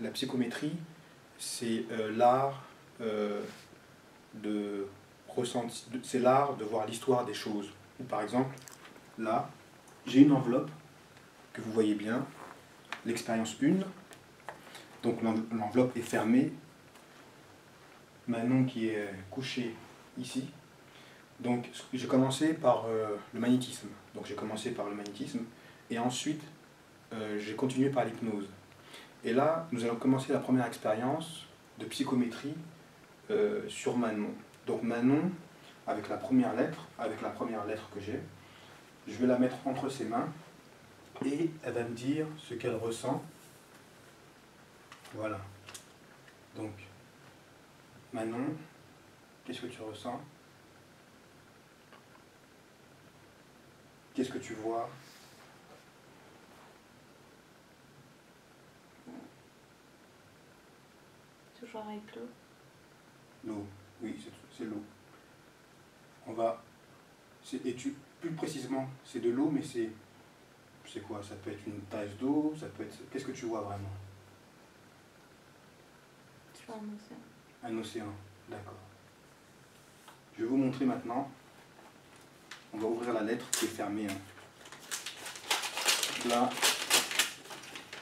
La psychométrie, c'est l'art de ressentir, c'est l'art de voir l'histoire des choses. Par exemple, là, j'ai une enveloppe que vous voyez bien, l'expérience 1. Donc l'enveloppe est fermée. Manon qui est couchée ici. Donc j'ai commencé par le magnétisme. Donc j'ai commencé par le magnétisme et ensuite j'ai continué par l'hypnose. Et là, nous allons commencer la première expérience de psychométrie sur Manon. Donc Manon, avec la première lettre que j'ai, je vais la mettre entre ses mains et elle va me dire ce qu'elle ressent. Voilà. Donc, Manon, qu'est-ce que tu ressens? Qu'est-ce que tu vois? Toujours avec l'eau. L'eau, oui, c'est l'eau. On va... plus précisément, c'est de l'eau, mais c'est quoi? Ça peut être une tasse d'eau, ça peut être... Qu'est-ce que tu vois vraiment? Je vois un océan. Un océan, d'accord. Je vais vous montrer maintenant. On va ouvrir la lettre qui est fermée. Hein. Là,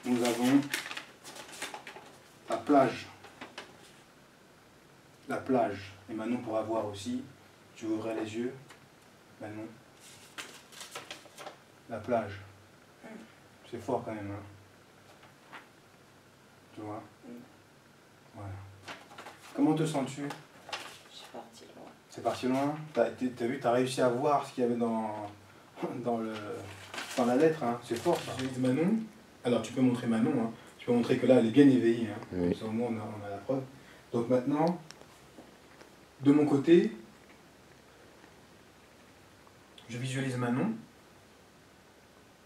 nous avons la plage. La plage. Et Manon pourra voir aussi. Tu ouvrais les yeux, Manon. La plage. C'est fort quand même. Hein. Tu vois? Voilà. Comment te sens-tu? Je suis partie loin. C'est parti loin? T'as vu, t'as réussi à voir ce qu'il y avait dans la lettre. Hein. C'est fort. Je dis Manon. Alors tu peux montrer Manon. Hein. Tu peux montrer que là, elle est bien éveillée. Hein. Oui. Au moins, on a la preuve. Donc maintenant, de mon côté, je visualise Manon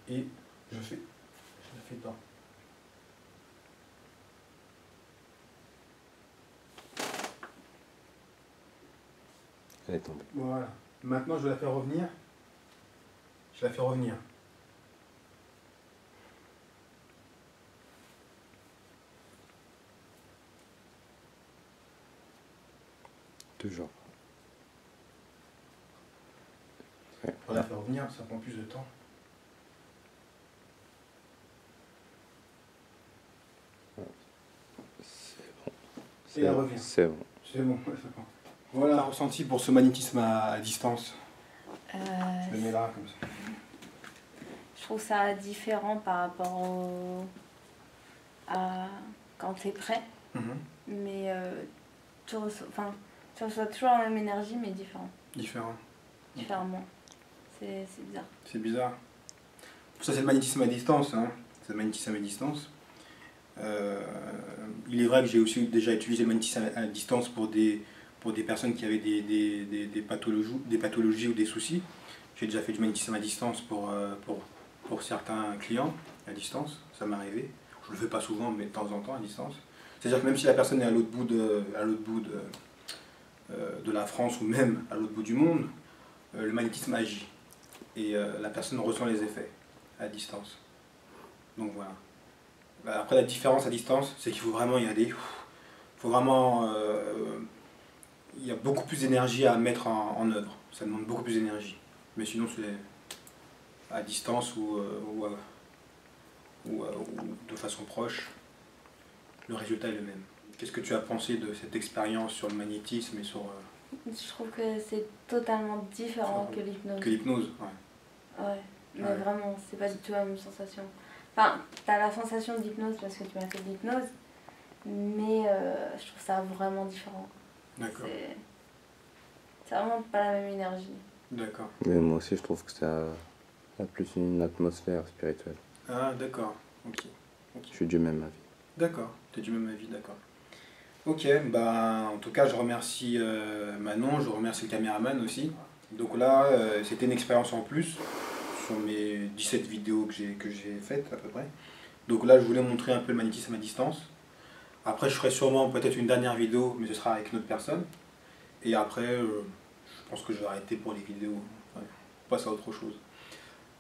et je la fais pas. Elle est tombée. Voilà. Maintenant, je vais la faire revenir. Je la fais revenir. Toujours. Ouais. Pour la faire revenir, ça prend plus de temps. C'est bon. Et elle revient. C'est bon. C'est bon, ouais, c'est bon. Voilà, ressenti pour ce magnétisme à distance. Je le mets là, comme ça. Je trouve ça différent par rapport à quand tu es prêt. Mais tu reçois toujours la même énergie, mais différent. Différemment. C'est bizarre. C'est bizarre. Ça, c'est le magnétisme à distance. Hein. C'est le magnétisme à distance. Il est vrai que j'ai aussi déjà utilisé le magnétisme à distance pour des personnes qui avaient des pathologies ou des soucis. J'ai déjà fait du magnétisme à distance pour certains clients à distance. Ça m'est arrivé. Je le fais pas souvent, mais de temps en temps à distance. C'est-à-dire que même si la personne est à l'autre bout de la France ou même à l'autre bout du monde, le magnétisme agit. Et la personne ressent les effets à distance. Donc voilà. Après, la différence à distance, c'est qu'il faut vraiment y aller. Il faut vraiment... il y a beaucoup plus d'énergie à mettre en œuvre. Ça demande beaucoup plus d'énergie. Mais sinon, c'est à distance ou de façon proche, le résultat est le même. Qu'est-ce que tu as pensé de cette expérience sur le magnétisme et sur... Je trouve que c'est totalement différent que l'hypnose. Que l'hypnose, ouais. Ouais, mais Ouais. vraiment, c'est pas du tout la même sensation. Enfin, t'as la sensation d'hypnose parce que tu m'as fait de l'hypnose, mais je trouve ça vraiment différent. D'accord. C'est vraiment pas la même énergie. D'accord. Mais moi aussi, je trouve que ça a plus une atmosphère spirituelle. Ah, d'accord. Ok. Je suis du même avis. D'accord. Tu es du même avis, d'accord. Ok, bah en tout cas, je remercie Manon, je remercie le caméraman aussi. Donc là, c'était une expérience en plus sur mes 17 vidéos que j'ai faites à peu près. Donc là, je voulais montrer un peu le magnétisme à distance. Après, je ferai sûrement peut-être une dernière vidéo, mais ce sera avec une autre personne. Et après, je pense que je vais arrêter pour les vidéos. Ouais, on passe à autre chose.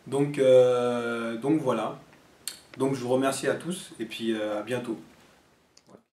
Donc voilà. Donc je vous remercie à tous et puis à bientôt.